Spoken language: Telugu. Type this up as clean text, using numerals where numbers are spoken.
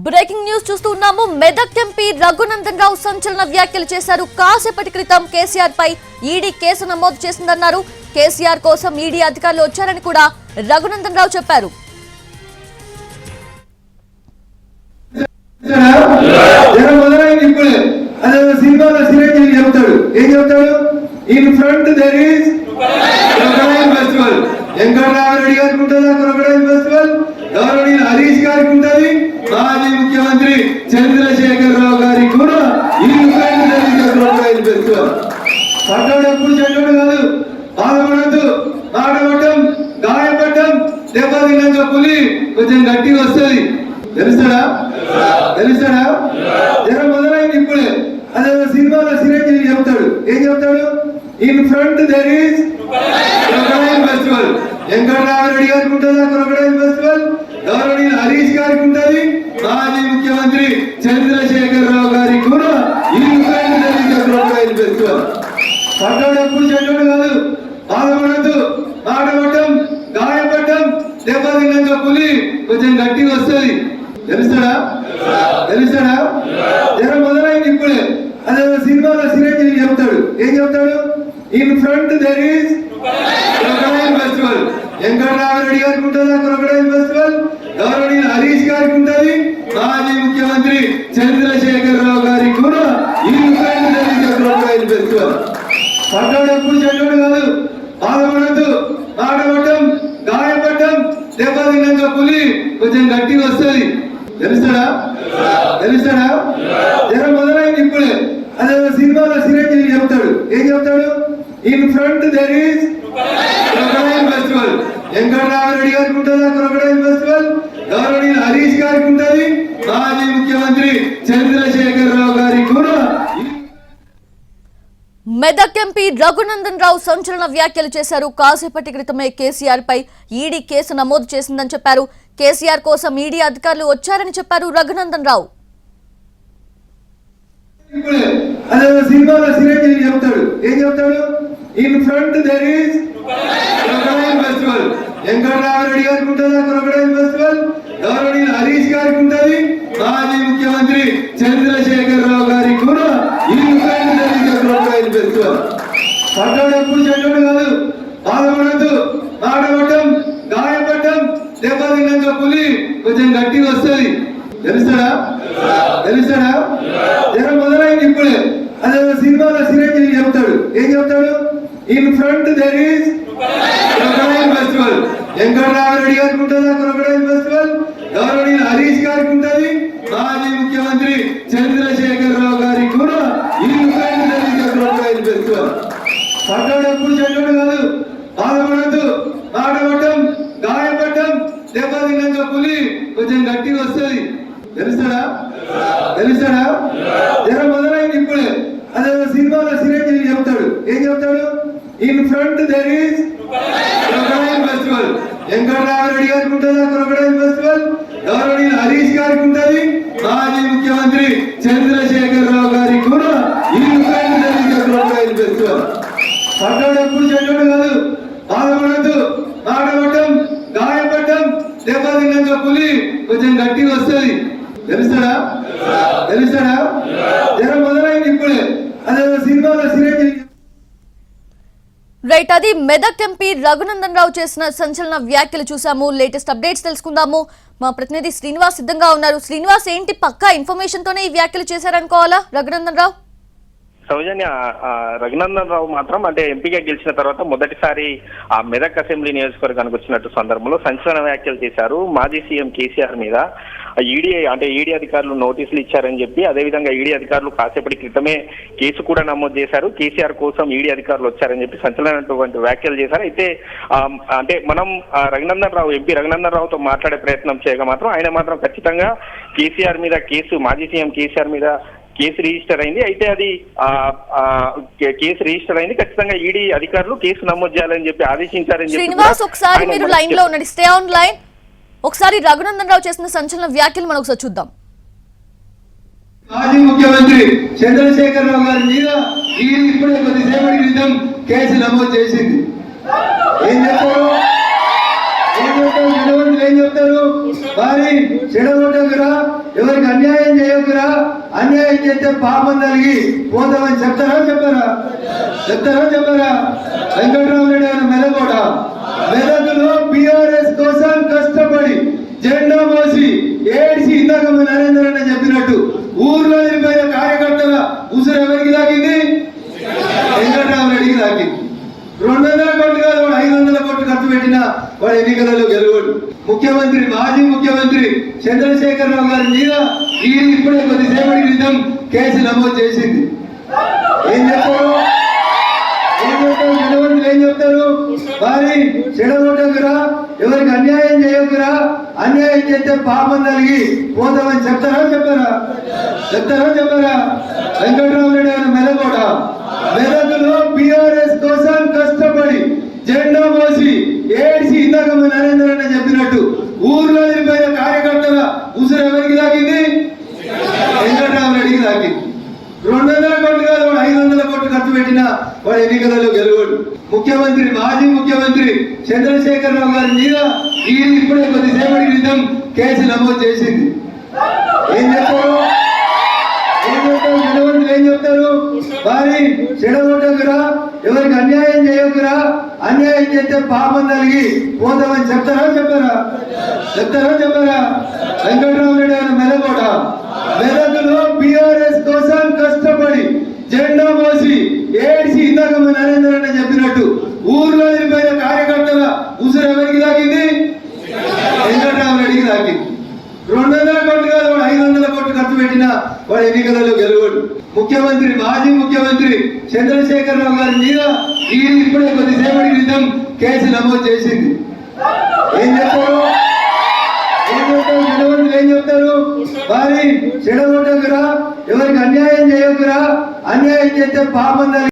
బ్రేకింగ్ న్యూస్ చూస్తున్నాము. మెదక్ ఎంపీ రఘునందన్ రావు సంచలన వ్యాఖ్యలు చేశారు. కాసేపటి క్రితం కేసీఆర్ పై ఈడీ కేసు నమోదు చేసిందన్నారు. కేసీఆర్ కోసం ఈడీ అధికారులు వచ్చారని కూడా రఘునందన్ రావు చెప్పారు. హరీష్ గారికి ఉంటుంది, మాజీ ముఖ్యమంత్రి చంద్రశేఖర్ రావు గారికి కూడా ఈ క్రొకడైల్ ఫెస్టివల్. పడ్డాడు ఎప్పుడు చెడ్డాడు కాదు, బాధపడద్దు. ఆడబడ్డం, గాయపడ్డం, దెబ్బతిన్నాక పులి కొంచెం గట్టిగా వస్తుంది. తెలుస్తాడా జనం మొదలైంది ఇప్పుడే. అదే సినిమాలో చిరంజీవి చెప్తాడు, ఏం చెప్తాడు? In front there is crocodile festival. Venkataramareddy గారికి ఉంటుందా క్రొకడైల్ ఫెస్టివల్? గౌరవనీయులు హరీష్ గారికి ఉంటుంది, మాజీ ముఖ్యమంత్రి చంద్రశేఖర్ రావు గారికి కూడా ఈ క్రొకడైల్ ఫెస్టివల్. పడ్డాడు ఎప్పుడు చెడ్డాడు కాదు, బాధపడద్దు. ఆడబడ్డం, గాయపడ్డం, దెబ్బతిన్నాక పులి కొంచెం గట్టిగా వస్తుంది. తెలుస్తాడా జనం మొదలైంది ఇప్పుడే. అదే సినిమాలో చిరంజీవి చెప్తాడు, ఏం చెప్తాడు? In front there is crocodile festival. Venkataramareddy గారికి ఉంటుందా క్రొకడైల్ ఫెస్టివల్? గౌరవనీయులు హరీష్ గారికి ఉంటుంది, మాజీ ముఖ్యమంత్రి చంద్రశేఖర్ రావు గారికి కూడా ఈ క్రొకడైల్ ఫెస్టివల్. పడ్డాడు ఎప్పుడు చెడ్డాడు కాదు, బాధపడద్దు. ఆడబడ్డం, గాయపడ్డం, దెబ్బతిన్నాక పులి కొంచెం గట్టిగా వస్తుంది. తెలుస్తాడా జనం మొదలైంది ఇప్పుడే. అదే సినిమాలో చిరంజీవి చెప్తాడు, ఏం చెప్తాడు? In front there is crocodile festival. Venkataramareddy గారికి ఉంటుందా క్రొకడైల్ ఫెస్టివల్? గౌరవనీయులు హరీష్ గారికి ఉంటుంది, మాజీ ముఖ్యమంత్రి చంద్రశేఖర్ రావు గారికి కూడా. మెదక్ ఎంపీ రఘునందన్ రావు సంచలన వ్యాఖ్యలు చేశారు. కాసేపటి క్రితమే కేసీఆర్ పై ఈడీ కేసు నమోదు చేసిందని చెప్పారు. కేసీఆర్ కోసం ఈడీ అధికారులు వచ్చారని చెప్పారు రఘునందన్ రావు. అదే సినిమాలో చిరంజీవి చెప్తాడు, ఏం చెప్తాడు? In front there is crocodile festival. Venkataramareddy గారికి ఉంటుందా క్రొకడైల్ ఫెస్టివల్? గౌరవనీయులు హరీష్ గారికి ఉంటుంది, మాజీ ముఖ్యమంత్రి చంద్రశేఖర్ రావు గారికి కూడా ఈ క్రొకడైల్ ఫెస్టివల్. పడ్డాడు ఎప్పుడు చెడ్డాడు కాదు, బాధపడద్దు. ఆడబడ్డం, గాయపడ్డం, దెబ్బతిన్నాక పులి కొంచెం గట్టిగా వస్తుంది. తెలుస్తాడా జనం మొదలైంది ఇప్పుడే. అదే సినిమాలో చిరంజీవి చెప్తాడు, ఏం చెప్తాడు? In front there is crocodile festival. Venkataramareddy గారికి ఉంటుందా క్రొకడైల్ ఫెస్టివల్? గౌరవనీయులు హరీష్ గారికి ఉంటుంది, మాజీ ముఖ్యమంత్రి చంద్రశేఖర్ రావు గారికి కూడా ఈ క్రొకడైల్ ఫెస్టివల్. పడ్డాడు ఎప్పుడు చెడ్డాడు కాదు, బాధపడద్దు. ఆడబడ్డం, గాయపడ్డం, దెబ్బతిన్నాక పులి కొంచెం గట్టిగా వస్తుంది. తెలుస్తాడా జనం మొదలైంది ఇప్పుడే. అదే సినిమాలో చిరంజీవి చెప్తాడు, ఏం చెప్తాడు? In front there is crocodile festival. Venkataramareddy గారికి ఉంటుందా క్రొకడైల్ ఫెస్టివల్? గౌరవనీయులు హరీష్ గారికి ఉంటుంది, మాజీ ముఖ్యమంత్రి చంద్రశేఖర్ రావు గారికి కూడా ఈ క్రొకడైల్ ఫెస్టివల్. పడ్డాడు ఎప్పుడు చెడ్డాడు కాదు, బాధపడద్దు. ఆడబడ్డం, గాయపడ్డం, దెబ్బతిన్నాక పులి కొంచెం గట్టిగా వస్తుంది. తెలుస్తాడా జనం మొదలైంది ఇప్పుడే. అదే సినిమాలో చిరంజీవి. రైట్, అది మెదక్ ఎంపీ రఘునందన్ రావు చేసిన సంచలన వ్యాఖ్యలు చూసాము. లేటెస్ట్ అప్డేట్స్ తెలుసుకుందాము. మా ప్రతినిధి శ్రీనివాస్ సిద్ధంగా ఉన్నారు. శ్రీనివాస్, ఏంటి పక్కా ఇన్ఫర్మేషన్ తోనే ఈ వ్యాఖ్యలు చేశారనుకోవాలా రఘునందన్ రావు? సౌజన్య, రఘునందన్ రావు మాత్రం అంటే ఎంపీగా గెలిచిన తర్వాత మొదటిసారి ఆ మెదక్ అసెంబ్లీ నియోజకవర్గానికి వచ్చినట్టు సందర్భంలో సంచలన వ్యాఖ్యలు చేశారు. మాజీ సీఎం కేసీఆర్ మీద ఈడీ అధికారులు నోటీసులు ఇచ్చారని చెప్పి, అదేవిధంగా ఈడీ అధికారులు కాసేపటి క్రితమే కేసు కూడా నమోదు చేశారు. కేసీఆర్ కోసం ఈడీ అధికారులు వచ్చారని చెప్పి సంచలనటువంటి వ్యాఖ్యలు చేశారు. అయితే అంటే మనం ఎంపీ రఘునందన్ రావుతో మాట్లాడే ప్రయత్నం చేయగా మాత్రం ఆయన మాత్రం ఖచ్చితంగా కేసీఆర్ మీద మాజీ సీఎం కేసీఆర్ మీద కేసు రిజిస్టర్ అయింది. అయితే అది కేసు రిజిస్టర్ అయింది, ఖచ్చితంగా ఈడీ అధికారులు కేసు నమోదు చేయాలని చెప్పి ఆదేశించారని చెప్పి. శ్రీనివాస్, ఒకసారి మీరు లైన్ లో ఉండండి, స్టే ఆన్ లైన్. ఒకసారి రఘునందన్ రావు చేసిన సంచలన వ్యాఖ్యలు మనం ఒకసారి చూద్దాం. మాజీ ముఖ్యమంత్రి చంద్రశేఖర్ రావు గారి మీద ఈడీ ఇప్పుడే కొద్దిసేపటి క్రితం కేసు నమోదు చేసింది. ఏం చెప్తారు ఏం చెప్తారు మరి చెడగొట్టకురా, ఎవరికి అన్యాయం చేయకురా, అన్యాయం చేస్తే పాపం కలిగి పోతామని చెప్తారా చెప్పారా? వెంకటరామరెడ్డి గారు మెదకోట మెదకులో బీఆర్ఎస్ కోసం కష్టపడి జెండా మోసి ఏడ్చి ఇందాక మా నరేందర్ అన్న చెప్పినట్టు ఊర్లో వెళ్ళిపోయిన కార్యకర్తల ఉసురు ఎవరికి తాకింది? వెంకటరామరెడ్డికి తాకింది. 200 కోట్లు కాదు, వాడు 500 కోట్లు ఖర్చు పెట్టిన వాడు ఎన్నికలలో గెలవడు. ముఖ్యమంత్రి, మాజీ ముఖ్యమంత్రి చంద్రశేఖరరావు గారి మీద ఈడీ ఇప్పుడే కొద్దిసేపటి క్రితం కేసు నమోదు చేసింది. ఏం చెప్తారు? జనవంతులు ఏం చెప్తారు? వారి చెడగొట్టకురా, ఎవరికి అన్యాయం చేయకురా, అన్యాయం చేస్తే పాపం కలిగి పోతామని చెప్తారా చెప్పారా? వెంకటరామరెడ్డి గారు మెదకోట మెదకులో బీఆర్ఎస్ కోసం కష్టపడి జెండా మోసి ఏడ్చి ఇందాక మా నరేందర్ అన్న చెప్పినట్టు ఊర్లో వెళ్ళిపోయిన కార్యకర్తల ఉసురు ఎవరికి తాకింది? వెంకటరామరెడ్డికి తాకింది. 200 కోట్లు కాదు, వాడు 500 కోట్లు ఖర్చు పెట్టిన వాడు ఎన్నికలలో గెలవడు. ముఖ్యమంత్రి, మాజీ ముఖ్యమంత్రి చంద్రశేఖరరావు గారి మీద ఈడీ ఇప్పుడే కొద్దిసేపటి క్రితం కేసు నమోదు చేసింది. ఏం చెప్తారు? జనవంతులు ఏం చెప్తారు? వారి చెడగొట్టకురా, ఎవరికి అన్యాయం చేయకురా, అన్యాయం చేస్తే పాపం కలిగి పోతామని చెప్తారా చెప్పారా? వెంకటరామరెడ్డి గారు మెదకోట మెదకులో బీఆర్ఎస్ కోసం కష్టపడి జెండా మోసి ఏడ్చి ఇందాక మా నరేందర్ అన్న చెప్పినట్టు ఊర్లో వెళ్ళిపోయిన కార్యకర్తల ఉసురు ఎవరికి తాకింది? వెంకటరామరెడ్డికి తాకింది. 200 కోట్లు కాదు, వాడు 500 కోట్లు ఖర్చు పెట్టిన వాడు ఎన్నికలలో గెలవడు. ముఖ్యమంత్రి, మాజీ ముఖ్యమంత్రి చంద్రశేఖరరావు గారి మీద ఈడీ ఇప్పుడే కొద్దిసేపటి క్రితం కేసు నమోదు చేసింది. ఏం చెప్తారు? జనవంతులు ఏం చెప్తారు? వారి చెడగొట్టకురా, ఎవరికి అన్యాయం చేయకురా, అన్యాయం చేస్తే పాపం